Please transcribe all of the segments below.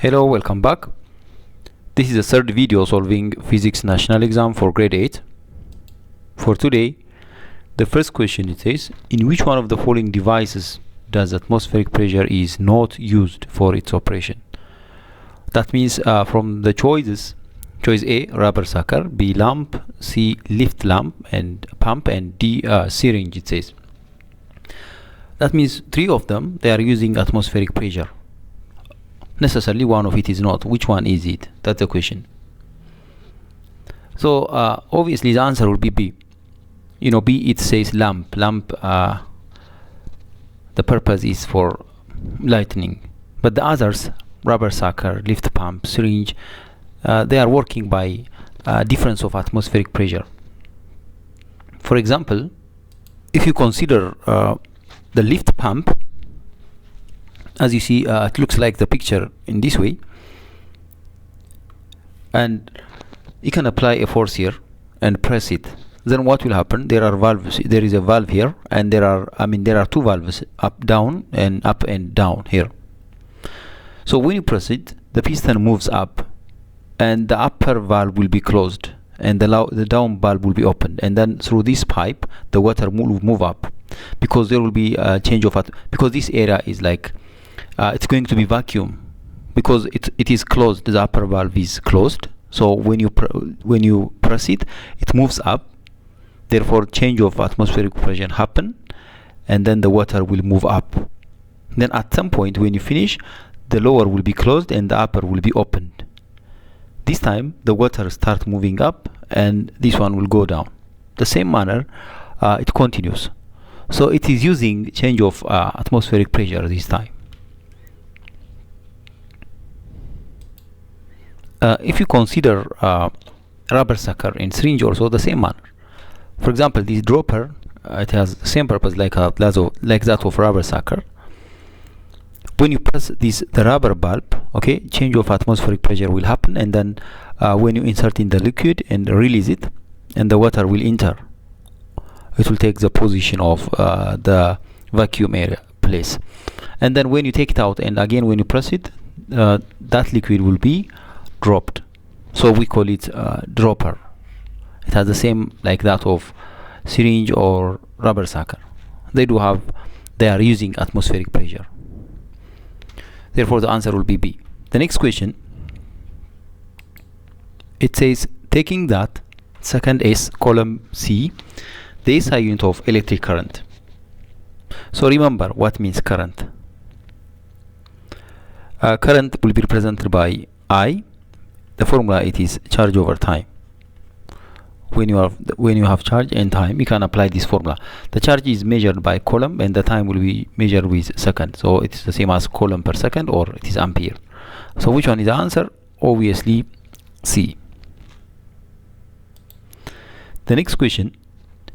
Hello, welcome back. This is the third video solving physics national exam for grade 8. For today, the first question it says, in which one of the following devices does atmospheric pressure is not used for its operation? That means from the choices, choice A, rubber sucker, B, lamp, C, lift lamp and pump, and D, syringe it says. That means three of them, they are using atmospheric pressure. Necessarily one of it is not. Which one is it? That's the question. So obviously the answer will be B. You know, B, it says lamp. Lamp, the purpose is for lighting. But the others, rubber sucker, lift pump, syringe, they are working by difference of atmospheric pressure. For example, if you consider the lift pump, as you see, it looks like the picture in this way, and you can apply a force here and press it. Then what will happen? There are valves. There is a valve here, and there are two valves, up down here. So when you press it, the piston moves up, and the upper valve will be closed, and the down valve will be opened, and then through this pipe the water will move up, because there will be a change of because this area is like it's going to be vacuum, because it is closed. The upper valve is closed, so when you press it, it moves up. Therefore, change of atmospheric pressure happen, and then the water will move up. Then at some point when you finish, the lower will be closed and the upper will be opened. This time the water start moving up, and this one will go down. The same manner it continues. So it is using change of atmospheric pressure this time. If you consider rubber sucker and syringe, also the same manner. For example, this dropper, it has the same purpose like that of rubber sucker. When you press the rubber bulb, okay, change of atmospheric pressure will happen, and then when you insert in the liquid and release it, and the water will enter, it will take the position of the vacuum area place. And then when you take it out, and again when you press it, that liquid will be dropped. So we call it dropper. It has the same like that of syringe or rubber sucker. They are using atmospheric pressure. Therefore the answer will be B. The next question, it says, taking that second S, column C, the SI unit of electric current. So remember what means current. Current will be represented by I. The formula, it is charge over time. When you have charge and time, you can apply this formula. The charge is measured by coulomb, and the time will be measured with second. So it's the same as coulomb per second, or it is ampere. So which one is the answer? Obviously C. The next question,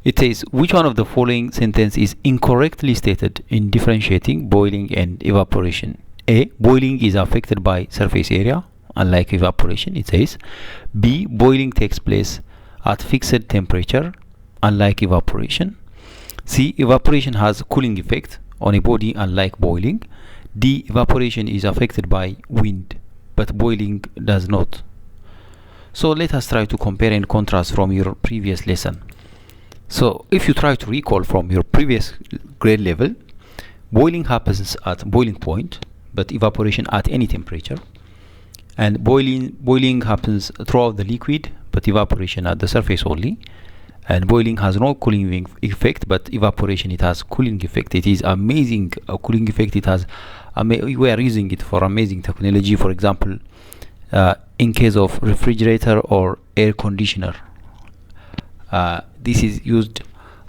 it says, which one of the following sentence is incorrectly stated in differentiating boiling and evaporation? A, boiling is affected by surface area, unlike evaporation, it says. B, boiling takes place at fixed temperature, unlike evaporation. C, evaporation has cooling effect on a body, unlike boiling. D, evaporation is affected by wind, but boiling does not. So let us try to compare and contrast from your previous lesson. So if you try to recall from your previous grade level, boiling happens at boiling point, but evaporation at any temperature. And boiling happens throughout the liquid, but evaporation at the surface only. And boiling has no cooling effect, but evaporation, it has cooling effect. It is amazing cooling effect. It has we are using it for amazing technology. For example, in case of refrigerator or air conditioner, this is used,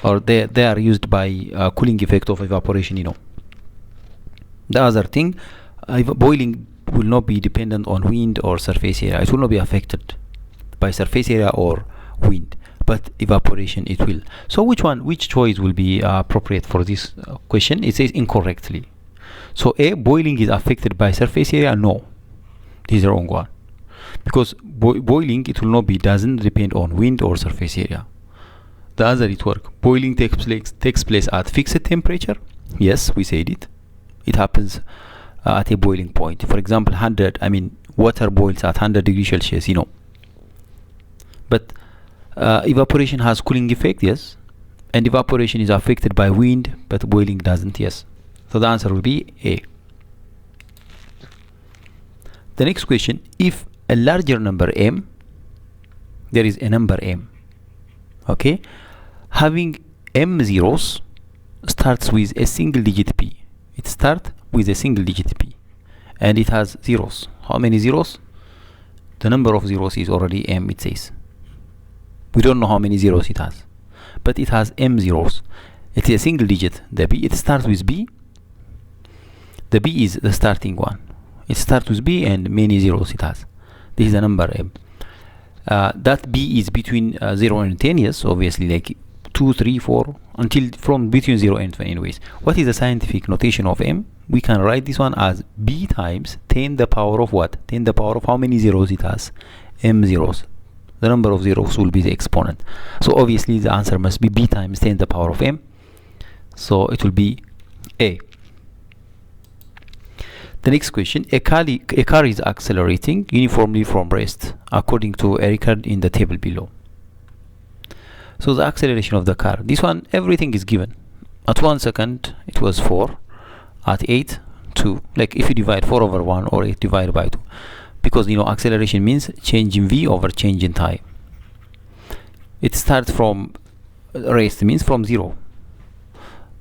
or they are used by cooling effect of evaporation. You know, the other thing, boiling will not be dependent on wind or surface area. It will not be affected by surface area or wind, but evaporation it will. So which choice will be appropriate for this question? It says incorrectly. So A, boiling is affected by surface area. No, this is the wrong one, because boiling, it will not be, doesn't depend on wind or surface area. The other, it work. Boiling takes place at fixed temperature. Yes, we said it. It happens at a boiling point. For example, 100, I mean, water boils at 100 degrees Celsius, you know. But evaporation has cooling effect, yes. And evaporation is affected by wind, but boiling doesn't, yes. So the answer will be A. The next question, if a larger number m, there is a number m, okay, having m zeros starts with a single digit p. It starts with a single digit p, and it has zeros. How many zeros? The number of zeros is already m, it says. We don't know how many zeros it has, but it has m zeros. It is a single digit. The b, it starts with b. The b is the starting one. It starts with b and many zeros it has. This is the number m. That b is between 0 and 10, yes, obviously, like 2, 3, 4, until from between 0 and 10 anyways. What is the scientific notation of m? We can write this one as b times 10 the power of what? 10 the power of how many zeros it has? M zeros. The number of zeros will be the exponent. So obviously the answer must be b times 10 the power of m. So it will be A. The next question, a car is accelerating uniformly from rest according to a record in the table below. So the acceleration of the car, this one, everything is given. At 1 second it was 4, at 8 2, like if you divide 4 over 1 or 8 divided by 2, because you know acceleration means change in v over change in time. It starts from rest, means from 0.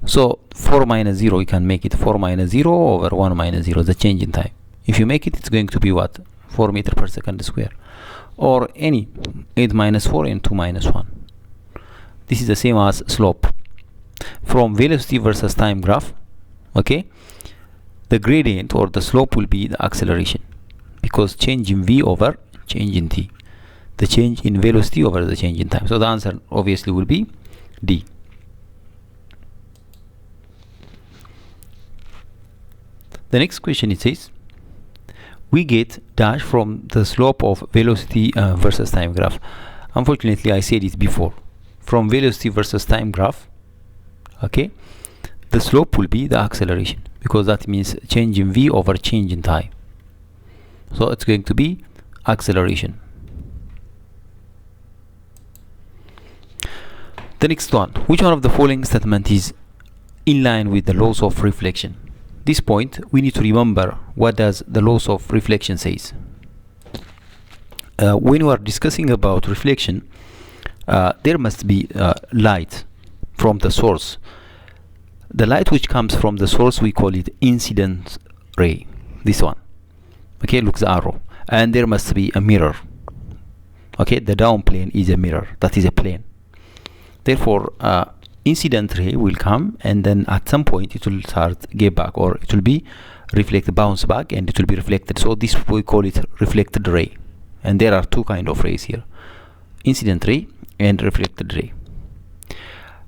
So 4 minus 0, you can make it 4 minus 0 over 1 minus 0, the change in time. If you make it, it's going to be what? 4 meters per second square. Or any 8 minus 4 and 2 minus 1. This is the same as slope. From velocity versus time graph, okay, the gradient or the slope will be the acceleration, because change in v over change in t. The change in velocity over the change in time. So the answer obviously will be D. The next question, it says, we get dash from the slope of velocity versus time graph. Unfortunately, I said it before. From velocity versus time graph, okay, the slope will be the acceleration, because that means change in v over change in time. So it's going to be acceleration. The next one, which one of the following statement is in line with the laws of reflection? This point, we need to remember what does the laws of reflection says. When we are discussing about reflection, there must be light from the source. The light which comes from the source, we call it incident ray. This one, okay, look the arrow, and there must be a mirror. Okay, the down plane is a mirror, that is a plane. Therefore, incident ray will come, and then at some point it will start get back, or it will be reflected, bounce back, and it will be reflected. So this we call it reflected ray. And there are two kind of rays here, incident ray and reflected ray.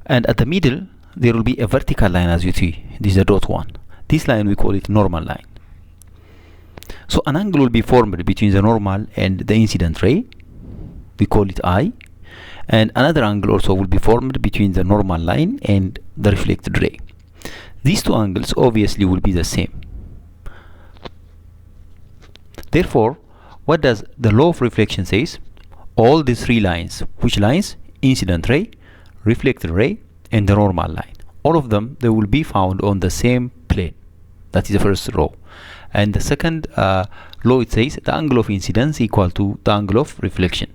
And at the middle there will be a vertical line, as you see. This is the dot one. This line we call it normal line. So an angle will be formed between the normal and the incident ray. We call it I. And another angle also will be formed between the normal line and the reflected ray. These two angles obviously will be the same. Therefore, what does the law of reflection says? All these three lines, which lines? Incident ray, reflected ray, and the normal line. All of them, they will be found on the same plane. That is the first law. And the second law, it says the angle of incidence equal to the angle of reflection.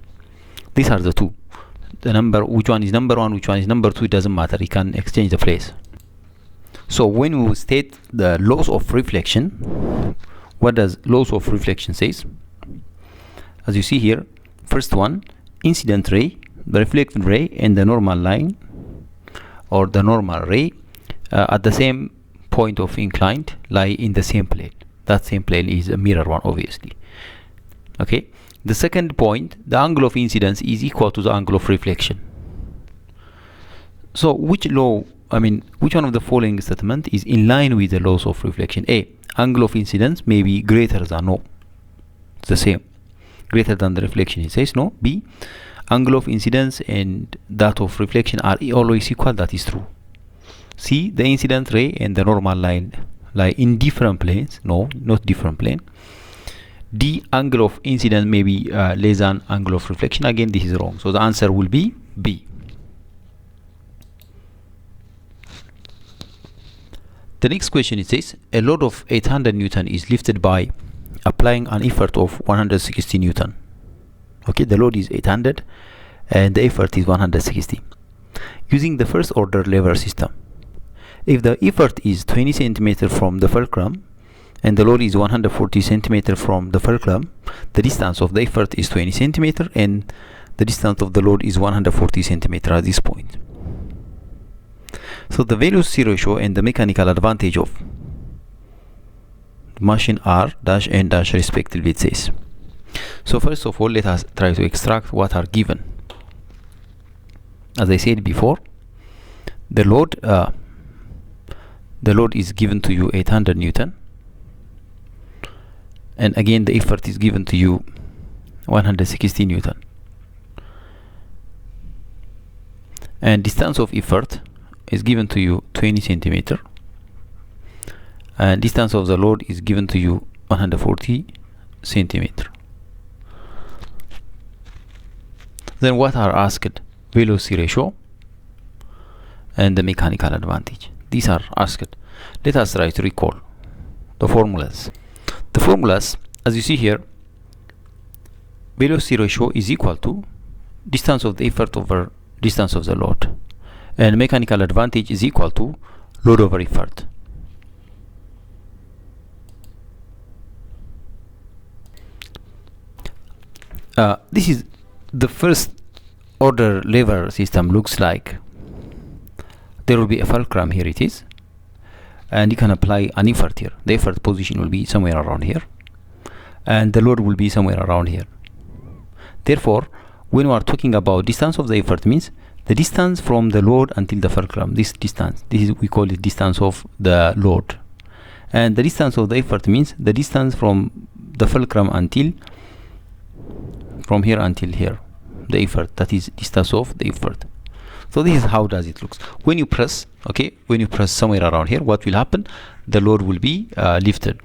These are the two. The number, which one is number one, which one is number two, it doesn't matter. You can exchange the place. So when we state the laws of reflection, what does laws of reflection says? As you see here, first one, incident ray, the reflected ray, and the normal line or the normal ray at the same point of inclined lie in the same plane. That same plane is a mirror one, obviously. Okay. The second point, the angle of incidence is equal to the angle of reflection. So which law, which one of the following statement is in line with the laws of reflection? A, angle of incidence may be greater than, no, it's the same, greater than the reflection, it says no. B, angle of incidence and that of reflection are always equal, that is true. C, the incident ray and the normal line like in different planes. No, not different plane. D, angle of incidence may be less than angle of reflection. Again, this is wrong, so the answer will be B. The next question, it says a load of 800 Newton is lifted by applying an effort of 160 Newton. Okay, the load is 800 and the effort is 160. Using the first order lever system, if the effort is 20 cm from the fulcrum and the load is 140 cm from the fulcrum, the distance of the effort is 20 cm and the distance of the load is 140 cm at this point. So the velocity ratio and the mechanical advantage of machine are dash and dash respectively, it says. So first of all, let us try to extract what are given. As I said before, the load is given to you 800 Newton, and again the effort is given to you 160 Newton, and distance of effort is given to you 20 centimeter, and distance of the load is given to you 140 centimeter. Then what are asked? Velocity ratio and the mechanical advantage. These are asked. Let us try to recall the formulas. The formulas, as you see here, velocity ratio is equal to distance of the effort over distance of the load, and mechanical advantage is equal to load over effort. This is the first order lever system. Looks like there will be a fulcrum, here it is, and you can apply an effort here. The effort position will be somewhere around here and the load will be somewhere around here. Therefore, when we are talking about distance of the effort, means the distance from the load until the fulcrum. This distance, this is, we call it distance of the load, and the distance of the effort means the distance from the fulcrum until, from here until here, the effort, that is distance of the effort. So this is how does it looks. When you press, okay, when you press somewhere around here, what will happen? The load will be lifted.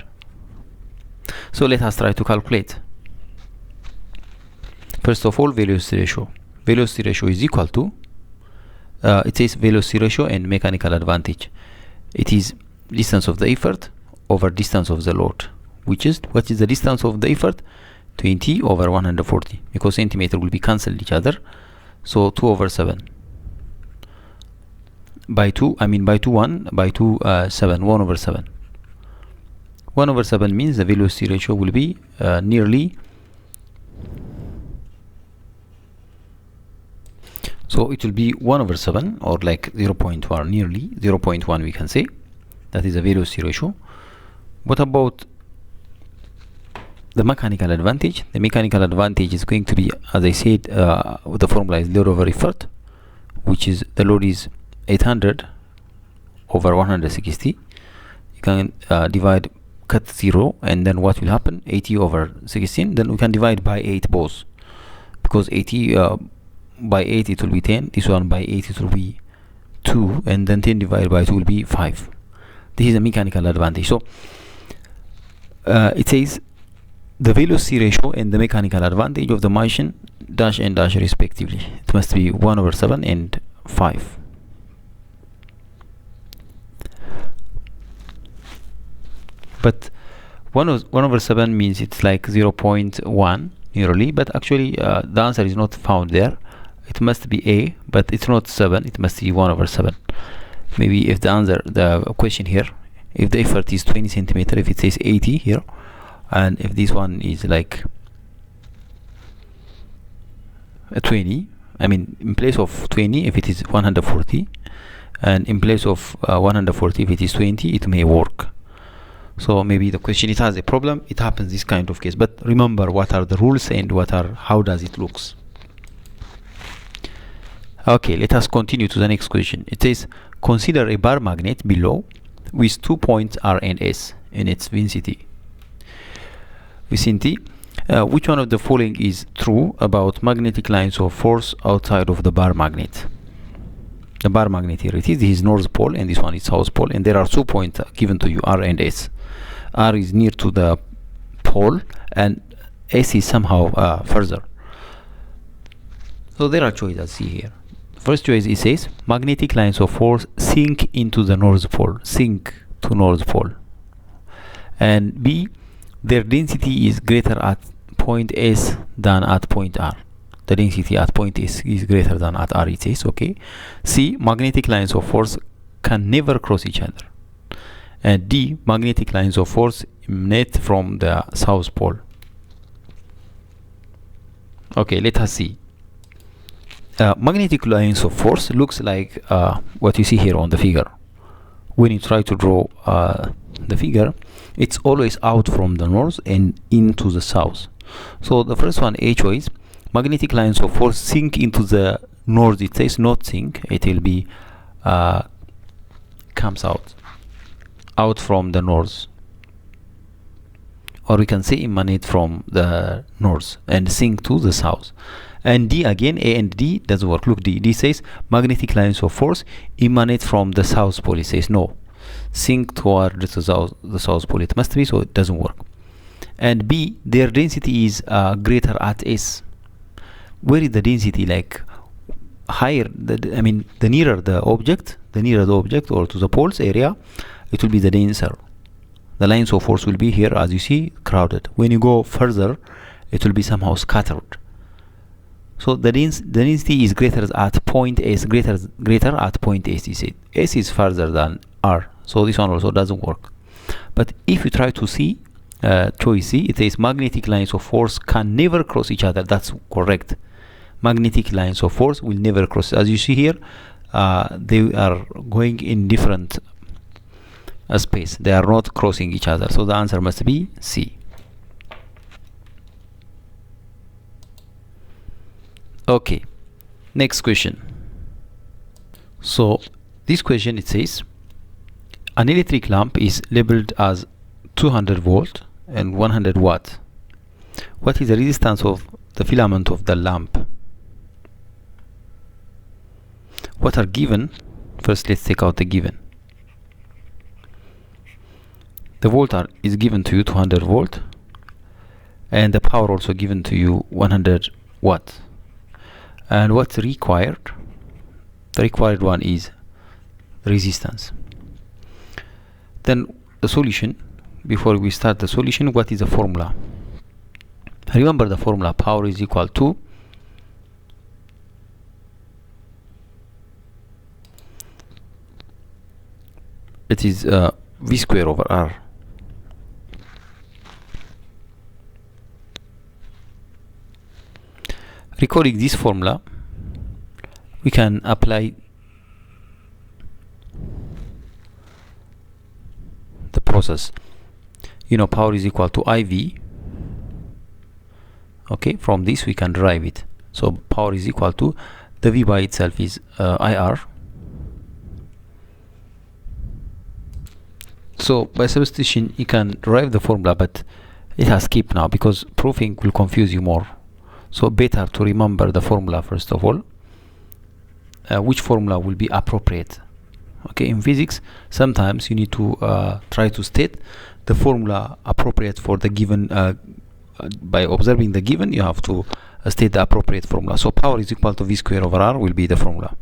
So let us try to calculate. First of all, velocity ratio. Velocity ratio is equal to, it says velocity ratio and mechanical advantage. It is distance of the effort over distance of the load, which is, what is the distance of the effort? 20 over 140, because centimeter will be cancelled each other, so 2 over 7 by 2, I mean by 2 1 by 2 7, 1 over 7. 1 over 7 means the velocity ratio will be nearly, so it will be 1 over 7, or like 0.1, nearly 0.1 we can say. That is a velocity ratio. What about the mechanical advantage? The mechanical advantage is going to be, as I said, the formula is load over effort, which is the load is 800 over 160. You can divide, cut 0, and then what will happen? 80 over 16. Then we can divide by 8 both, because 80 by 8 it will be 10. This one by 8 it will be 2, and then 10 divided by 2 will be 5. This is a mechanical advantage. So it says the velocity ratio and the mechanical advantage of the machine dash and dash respectively. It must be 1 over 7 and 5. But 1 over 7 means it's like 0.1 nearly, but actually the answer is not found there. It must be A, but it's not 7, it must be 1 over 7. Maybe if the answer, the question here, if the effort is 20 centimeter, if it says 80 here, and if this one is like a 20, I mean in place of 20 if it is 140, and in place of 140 if it is 20, it may work. So maybe the question, it has a problem, it happens this kind of case. But remember what are the rules and what are, how does it looks. Okay, let us continue to the next question. It says consider a bar magnet below with 2 points R and S in its vicinity. Which one of the following is true about magnetic lines of force outside of the bar magnet? the bar magnet here, it is this north pole and this one is south pole, and there are 2 points given to you, R and S. R is near to the pole and S is somehow further. So there are choices, see here. First choice, it says magnetic lines of force sink into the north pole, sink to north pole. And B, their density is greater at point S than at point R. The density at point S is greater than at R, it says, okay. C, magnetic lines of force can never cross each other. And D, magnetic lines of force emanate from the south pole. Okay, let us see. Magnetic lines of force looks like what you see here on the figure. When you try to draw the figure, it's always out from the north and into the south. So the first one, A choice, magnetic lines of force sink into the north. It says not sink, it will be comes out from the north, or we can say emanate from the north and sink to the south. And D again, A and D doesn't work. Look, D says magnetic lines of force emanate from the south pole. It says no, sink toward the south pole. It must be, so it doesn't work. And B, their density is greater at S. Where is the density? Like higher, the nearer the object, or to the poles area, it will be the denser. The lines of force will be here, as you see, crowded. When you go further, it will be somehow scattered. So the density is greater at point S, greater at point S. You see, S is further than R, so this one also doesn't work. But if you try to see choice C, it says magnetic lines of force can never cross each other. That's correct. Magnetic lines of force will never cross. As you see here, they are going in different space. They are not crossing each other. So the answer must be C. Okay, next question. So this question, it says an electric lamp is labeled as 200 volt and 100 watt. What is the resistance of the filament of the lamp? What are given? First, let's take out the given. The volt is given to you 200 volt, and the power also given to you 100 watt. And what's required? The required one is resistance. Then the solution. Before we start the solution, what is the formula? Remember the formula, power is equal to it is V square over R. Recalling this formula, we can apply the process. You know, power is equal to IV. Okay, from this we can derive it. So power is equal to, the V by itself is IR. So by substitution you can derive the formula, but it has skipped now because proving will confuse you more. So better to remember the formula first of all, which formula will be appropriate. Okay, in physics sometimes you need to try to state the formula appropriate for the given. By observing the given, you have to state the appropriate formula. So power is equal to V square over R will be the formula.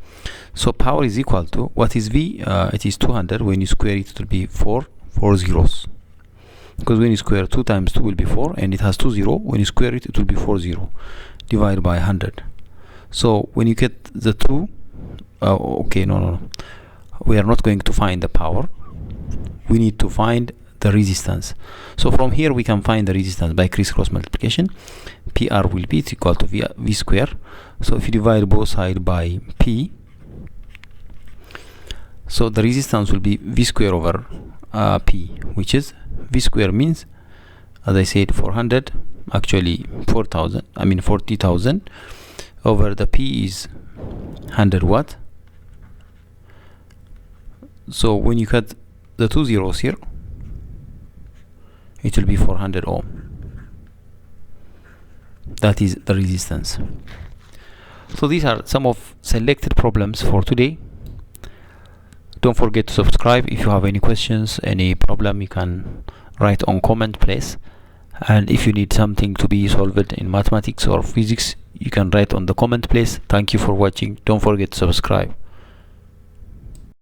So power is equal to, what is V? It is 200. When you square it, it will be 4 zeros, because when you square 2 times 2 will be 4, and it has 2 0. When you square it, it will be 40 divided by 100. So when you get the 2, okay, no, we are not going to find the power, we need to find the resistance. So from here we can find the resistance by crisscross multiplication. PR will be equal to V square. So if you divide both sides by P, so the resistance will be V square over P, which is V square means, as I said, 400, actually 40,000 over the P is 100 watt. So when you cut the 2 zeros here, it will be 400 ohm. That is the resistance. So these are some of selected problems for today. don't forget to subscribe. If you have any questions, any problem, you can write on comment place. And if you need something to be solved in mathematics or physics, you can write on the comment place. Thank you for watching. Don't forget to subscribe.